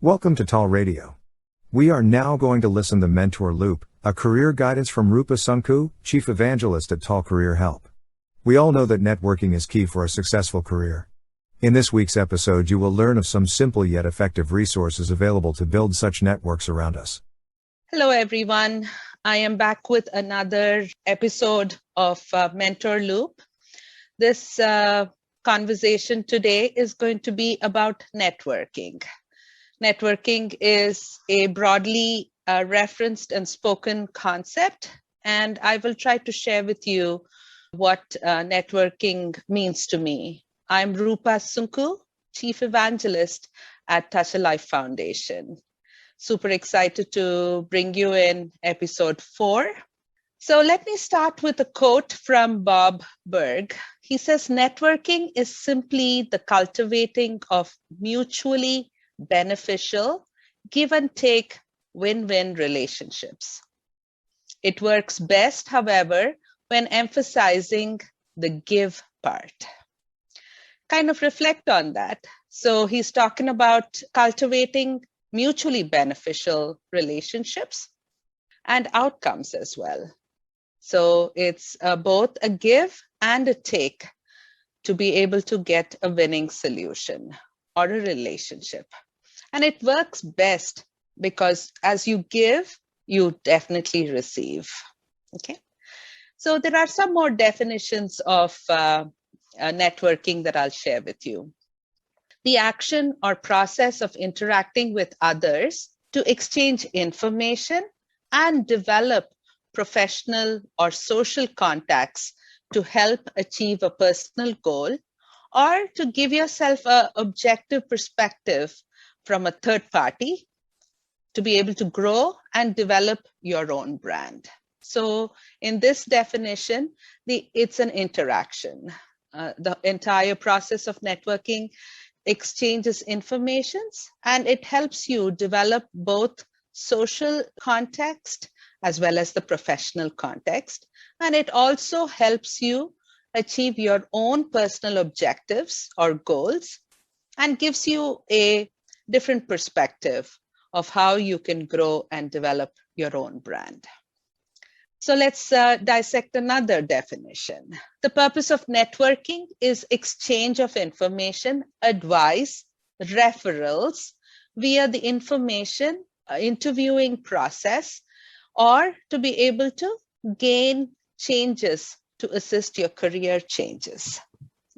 Welcome to TALRadio. We are now going to listen to Mentor Loop, a career guidance from Roopa Sunku, Chief Evangelist at TAL Career Help. We all know that networking is key for a successful career. In this week's episode, you will learn of some simple yet effective resources available to build such networks around us. Hello, everyone. I am back with another episode of Mentor Loop. This conversation today is going to be about networking. Networking is a broadly referenced and spoken concept, and I will try to share with you what networking means to me. I'm Roopa Sunku, Chief Evangelist at Touch a Life Foundation. Super excited to bring you in episode 4. So let me start with a quote from Bob Berg. He says, networking is simply the cultivating of mutually beneficial, give and take, win-win relationships. It works best, however, when emphasizing the give part. Kind of reflect on that. So he's talking about cultivating mutually beneficial relationships and outcomes as well. So it's both a give and a take to be able to get a winning solution or a relationship. And it works best because as you give, you definitely receive. Okay. So there are some more definitions of networking that I'll share with you. The action or process of interacting with others to exchange information and develop professional or social contacts to help achieve a personal goal or to give yourself an objective perspective from a third party to be able to grow and develop your own brand. So in this definition, it's an interaction. The entire process of networking exchanges information and it helps you develop both social context as well as the professional context. And it also helps you achieve your own personal objectives or goals and gives you a different perspective of how you can grow and develop your own brand. So let's dissect another definition. The purpose of networking is exchange of information, advice, referrals via the information interviewing process, or to be able to gain changes to assist your career changes.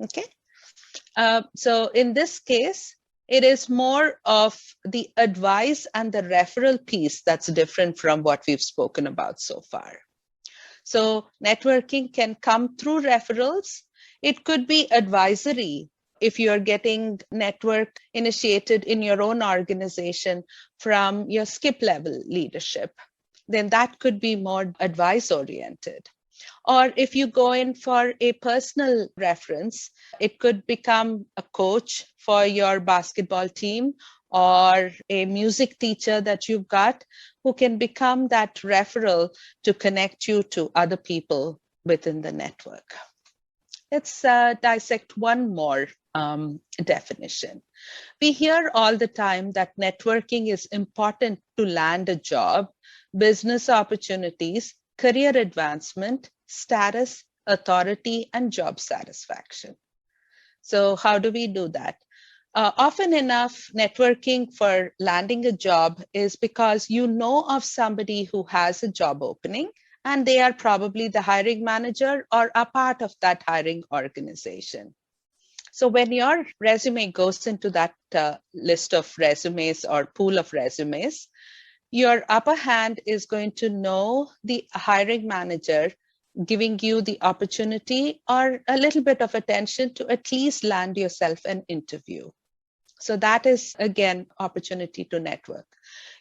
Okay. So in this case, it is more of the advice and the referral piece that's different from what we've spoken about so far. So networking can come through referrals. It could be advisory if you're getting network initiated in your own organization from your skip level leadership, then that could be more advice oriented. Or if you go in for a personal reference, it could become a coach for your basketball team or a music teacher that you've got who can become that referral to connect you to other people within the network. Let's dissect one more definition. We hear all the time that networking is important to land a job, business opportunities, career advancement, status, authority, and job satisfaction. So how do we do that? Often enough, networking for landing a job is because you know of somebody who has a job opening and they are probably the hiring manager or a part of that hiring organization. So when your resume goes into that list of resumes or pool of resumes, your upper hand is going to know the hiring manager giving you the opportunity or a little bit of attention to at least land yourself an interview. So that is, again, opportunity to network.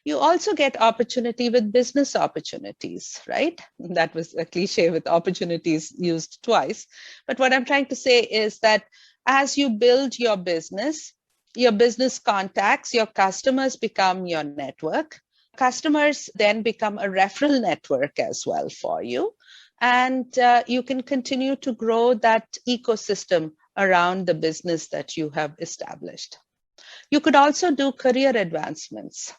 You also get opportunity with business opportunities, right? That was a cliche with opportunities used twice. But what I'm trying to say is that as you build your business contacts, your customers become your network. Customers then become a referral network as well for you. and you can continue to grow that ecosystem around the business that you have established. You could also do career advancements.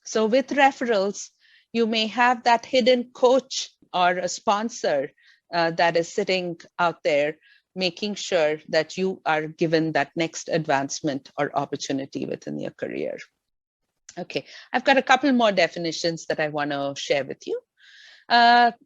So with referrals, you may have that hidden coach or a sponsor that is sitting out there, making sure that you are given that next advancement or opportunity within your career. Okay, I've got a couple more definitions that I want to share with you.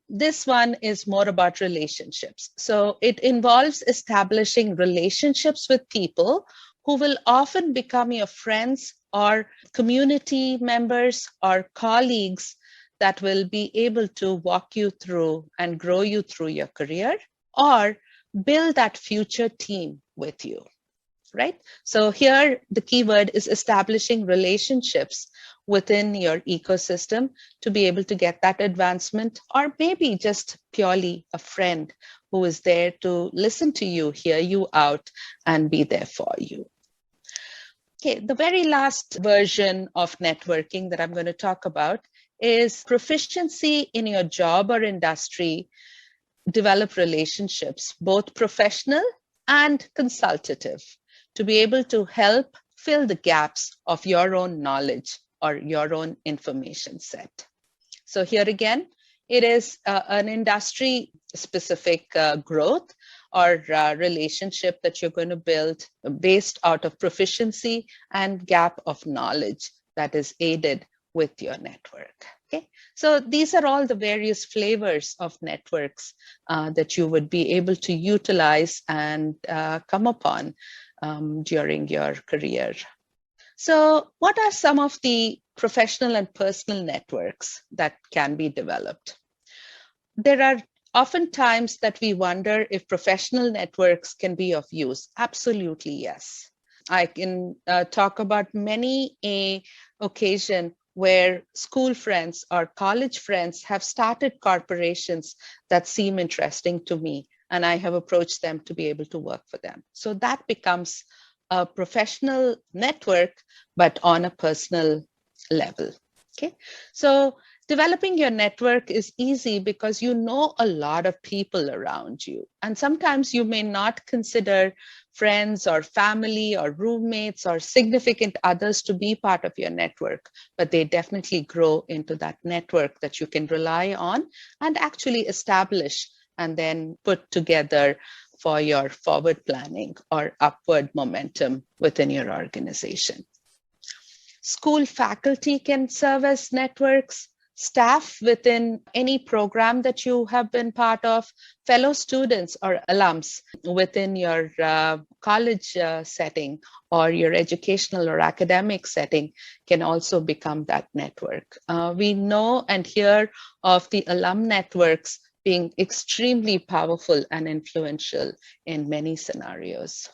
This one is more about relationships. So it involves establishing relationships with people who will often become your friends or community members or colleagues that will be able to walk you through and grow you through your career or build that future team with you, right? So here the keyword is establishing relationships within your ecosystem to be able to get that advancement, or maybe just purely a friend who is there to listen to you, hear you out, and be there for you. Okay, the very last version of networking that I'm going to talk about is proficiency in your job or industry. Develop relationships, both professional and consultative, to be able to help fill the gaps of your own knowledge or your own information set. So here again, it is an industry-specific growth or relationship that you're going to build based out of proficiency and gap of knowledge that is aided with your network. Okay, so these are all the various flavors of networks that you would be able to utilize and come upon during your career. So what are some of the professional and personal networks that can be developed? There are often times that we wonder if professional networks can be of use. Absolutely, yes. I can talk about many a occasion where school friends or college friends have started corporations that seem interesting to me, and I have approached them to be able to work for them. So that becomes a professional network, but on a personal level. Okay, so developing your network is easy because you know a lot of people around you. And sometimes you may not consider friends or family or roommates or significant others to be part of your network, but they definitely grow into that network that you can rely on and actually establish and then put together for your forward planning or upward momentum within your organization. School faculty can serve as networks, staff within any program that you have been part of, fellow students or alums within your college setting or your educational or academic setting can also become that network. We know and hear of the alum networks being extremely powerful and influential in many scenarios.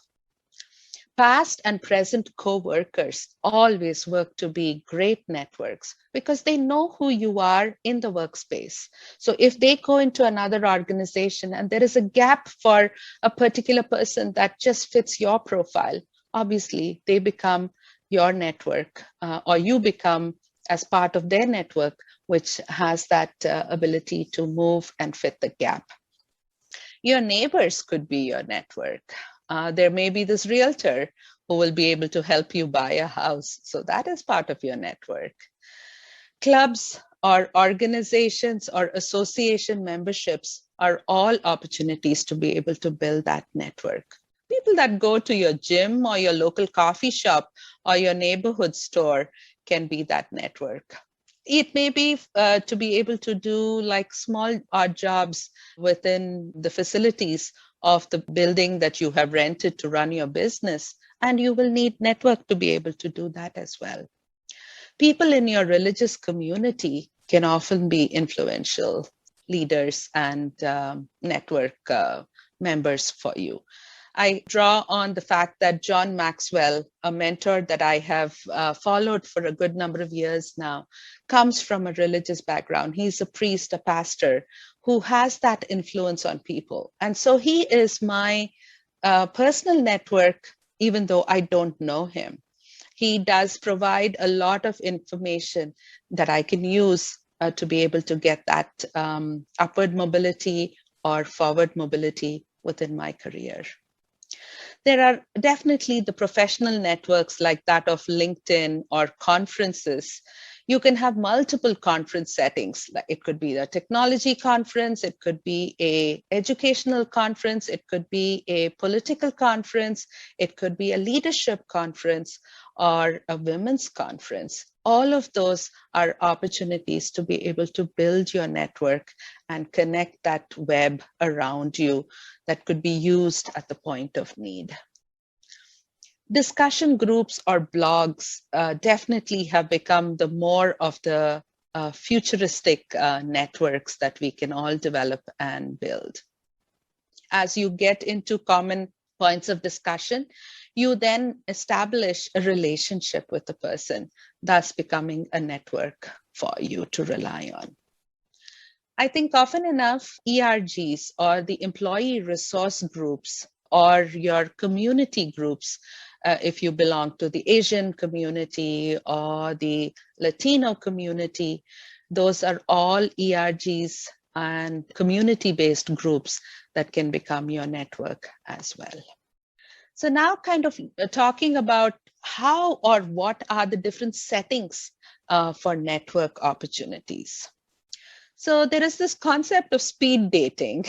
Past and present co-workers always work to be great networks because they know who you are in the workspace. So if they go into another organization and there is a gap for a particular person that just fits your profile, obviously they become your network or you become as part of their network, which has that ability to move and fit the gap. Your neighbors could be your network. There may be this realtor who will be able to help you buy a house. So that is part of your network. Clubs or organizations or association memberships are all opportunities to be able to build that network. People that go to your gym or your local coffee shop or your neighborhood store can be that network. It may be to be able to do like small odd jobs within the facilities of the building that you have rented to run your business, and you will need network to be able to do that as well. People in your religious community can often be influential leaders and network members for you. I draw on the fact that John Maxwell, a mentor that I have followed for a good number of years now, comes from a religious background. He's a priest, a pastor, who has that influence on people. And so he is my personal network, even though I don't know him. He does provide a lot of information that I can use to be able to get that upward mobility or forward mobility within my career. There are definitely the professional networks like that of LinkedIn or conferences. You can have multiple conference settings. It could be a technology conference, it could be a educational conference, it could be a political conference, it could be a leadership conference or a women's conference. All of those are opportunities to be able to build your network and connect that web around you that could be used at the point of need. Discussion groups or blogs definitely have become the more of the futuristic networks that we can all develop and build. As you get into common points of discussion, you then establish a relationship with the person, thus becoming a network for you to rely on. I think often enough, ERGs or the employee resource groups or your community groups, if you belong to the Asian community or the Latino community, those are all ERGs and community-based groups that can become your network as well. So now kind of talking about how or what are the different settings for network opportunities. So there is this concept of speed dating.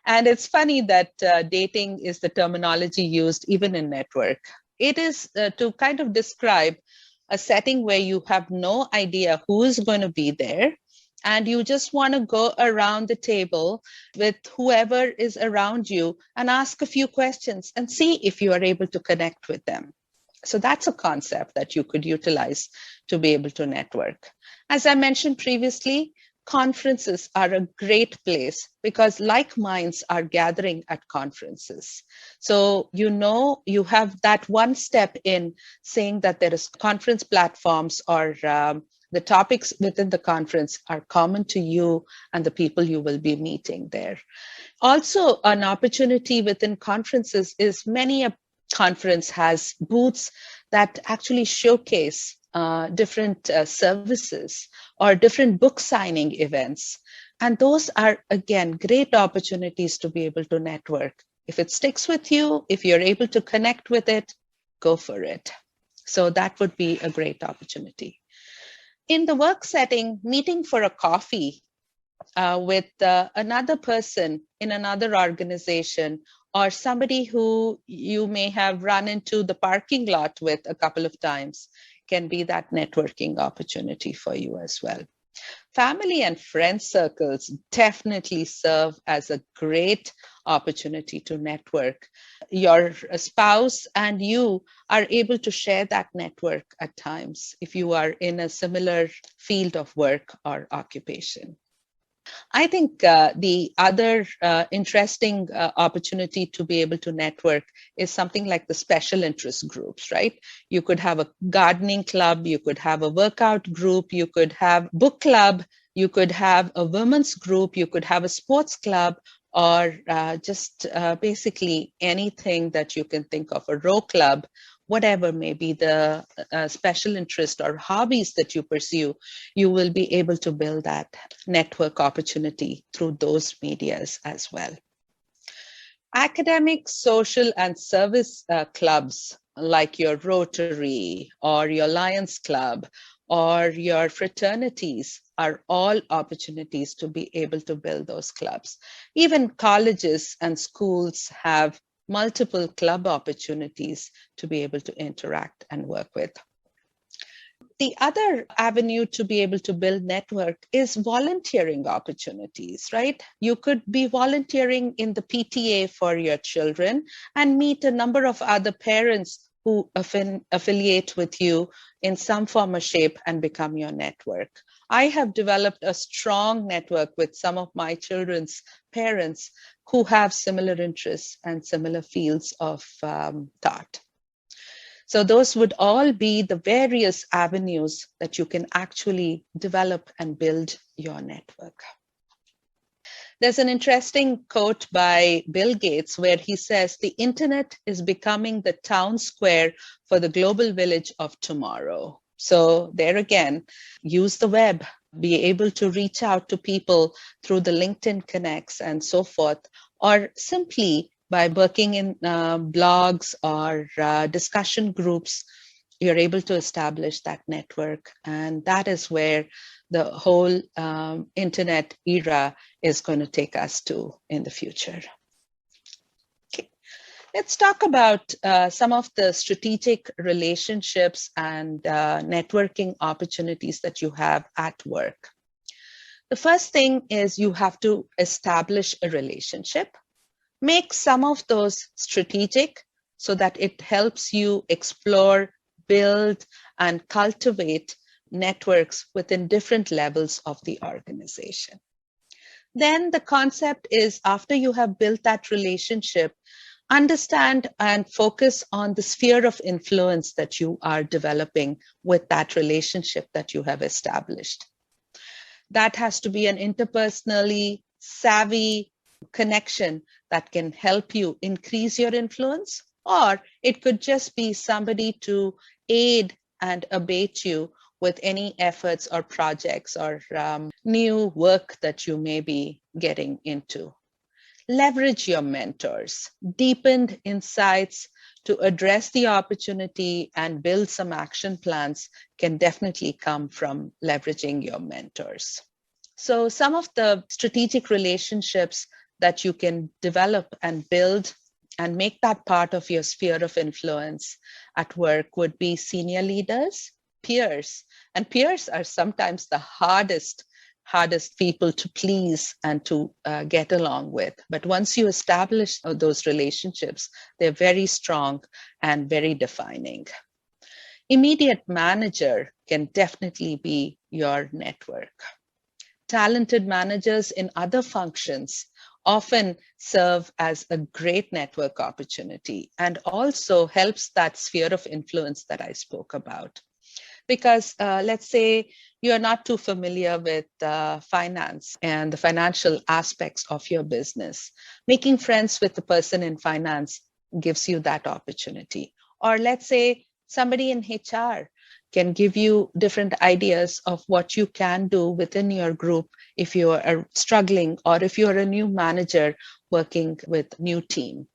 And it's funny that dating is the terminology used even in network. It is to kind of describe a setting where you have no idea who is going to be there. And you just want to go around the table with whoever is around you and ask a few questions and see if you are able to connect with them. So that's a concept that you could utilize to be able to network. As I mentioned previously, conferences are a great place because like minds are gathering at conferences. So you have that one step in saying that there is conference platforms or the topics within the conference are common to you and the people you will be meeting there. Also, an opportunity within conferences is many a conference has booths that actually showcase different services or different book signing events. And those are, again, great opportunities to be able to network. If it sticks with you, if you're able to connect with it, go for it. So that would be a great opportunity. In the work setting, meeting for a coffee with another person in another organization or somebody who you may have run into the parking lot with a couple of times can be that networking opportunity for you as well. Family and friend circles definitely serve as a great opportunity to network. Your spouse and you are able to share that network at times if you are in a similar field of work or occupation. I think the other interesting opportunity to be able to network is something like the special interest groups, right? You could have a gardening club, you could have a workout group, you could have book club, you could have a women's group, you could have a sports club, or just basically anything that you can think of, a row club, whatever may be the special interest or hobbies that you pursue, you will be able to build that network opportunity through those medias as well. Academic, social, and service clubs like your Rotary or your Lions Club or your fraternities are all opportunities to be able to build those clubs. Even colleges and schools have multiple club opportunities to be able to interact and work with. The other avenue to be able to build network is volunteering opportunities, right? You could be volunteering in the PTA for your children and meet a number of other parents who affiliate with you in some form or shape and become your network. I have developed a strong network with some of my children's parents who have similar interests and similar fields of thought. So those would all be the various avenues that you can actually develop and build your network. There's an interesting quote by Bill Gates where he says, the internet is becoming the town square for the global village of tomorrow. So there again, use the web, be able to reach out to people through the LinkedIn connects and so forth, or simply by working in blogs or discussion groups, you're able to establish that network. And that is where the whole internet era is going to take us to in the future. Okay. Let's talk about some of the strategic relationships and networking opportunities that you have at work. The first thing is you have to establish a relationship. Make some of those strategic so that it helps you explore, build, and cultivate networks within different levels of the organization. Then the concept is, after you have built that relationship, understand and focus on the sphere of influence that you are developing with that relationship that you have established. That has to be an interpersonally savvy connection that can help you increase your influence, or it could just be somebody to aid and abate you with any efforts or projects or new work that you may be getting into. Leverage your mentors. Deepened insights to address the opportunity and build some action plans can definitely come from leveraging your mentors. So some of the strategic relationships that you can develop and build and make that part of your sphere of influence at work would be senior leaders, peers, and peers are sometimes the hardest people to please and to get along with. But once you establish those relationships, they're very strong and very defining. Immediate manager can definitely be your network. Talented managers in other functions often serve as a great network opportunity and also helps that sphere of influence that I spoke about. Because let's say you're not too familiar with finance and the financial aspects of your business. Making friends with the person in finance gives you that opportunity. Or let's say somebody in HR can give you different ideas of what you can do within your group if you are struggling or if you're a new manager working with new team.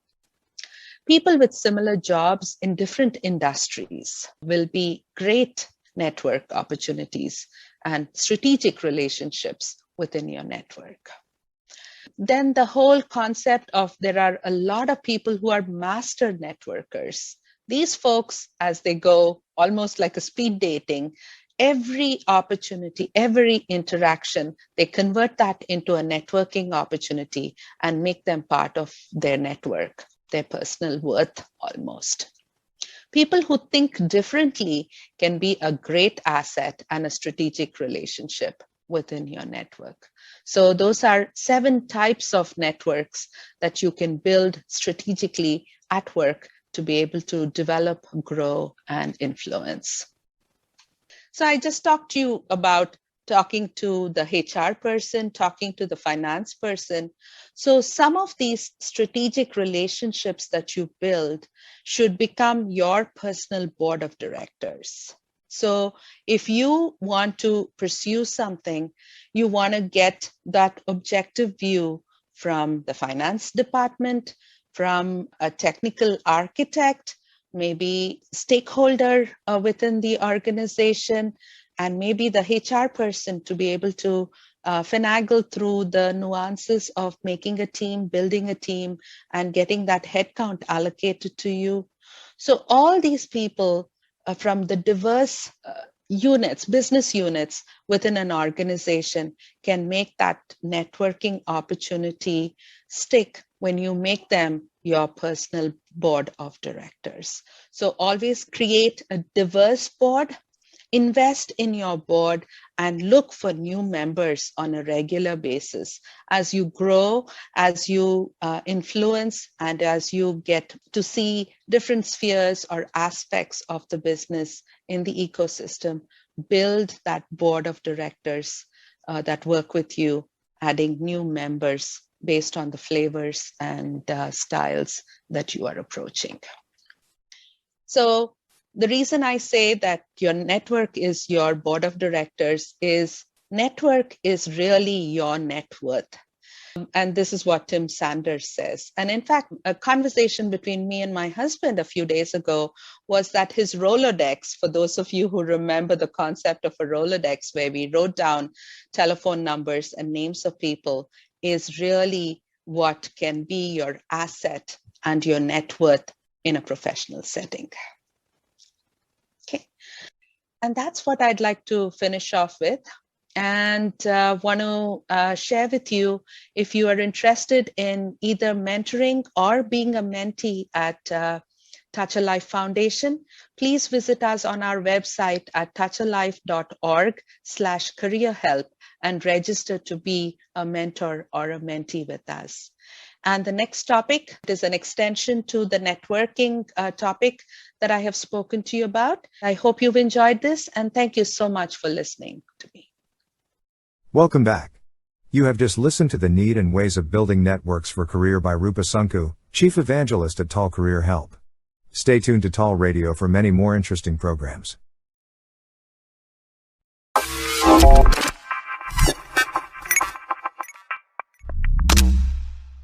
People with similar jobs in different industries will be great network opportunities and strategic relationships within your network. Then the whole concept of there are a lot of people who are master networkers. These folks, as they go almost like a speed dating, every opportunity, every interaction, they convert that into a networking opportunity and make them part of their network, their personal worth almost. People who think differently can be a great asset and a strategic relationship within your network. So those are 7 types of networks that you can build strategically at work to be able to develop, grow, and influence. So I just talked to you about talking to the HR person, talking to the finance person. So some of these strategic relationships that you build should become your personal board of directors. So if you want to pursue something, you want to get that objective view from the finance department, from a technical architect, maybe stakeholder within the organization, and maybe the HR person to be able to finagle through the nuances of making a team, building a team, and getting that headcount allocated to you. So all these people from the diverse units, business units within an organization can make that networking opportunity stick when you make them your personal board of directors. So always create a diverse board, invest in your board, and look for new members on a regular basis. As you grow, as you influence, and as you get to see different spheres or aspects of the business in the ecosystem, build that board of directors that work with you, adding new members based on the flavors and styles that you are approaching. So the reason I say that your network is your board of directors is Network is really your net worth. And this is what Tim Sanders says. And in fact, a conversation between me and my husband a few days ago was that his Rolodex, for those of you who remember the concept of a Rolodex where we wrote down telephone numbers and names of people, is really what can be your asset and your net worth in a professional setting. Okay. And that's what I'd like to finish off with. And want to share with you, if you are interested in either mentoring or being a mentee at Touch a Life Foundation, please visit us on our website at touchalife.org/career help and register to be a mentor or a mentee with us. And the next topic is an extension to the networking topic that I have spoken to you about. I hope you've enjoyed this, and thank you so much for listening to me. Welcome back. You have just listened to The Need and Ways of Building Networks for Career by Roopa Sunku, Chief Evangelist at TAL Career Help. Stay tuned to TAL Radio for many more interesting programs.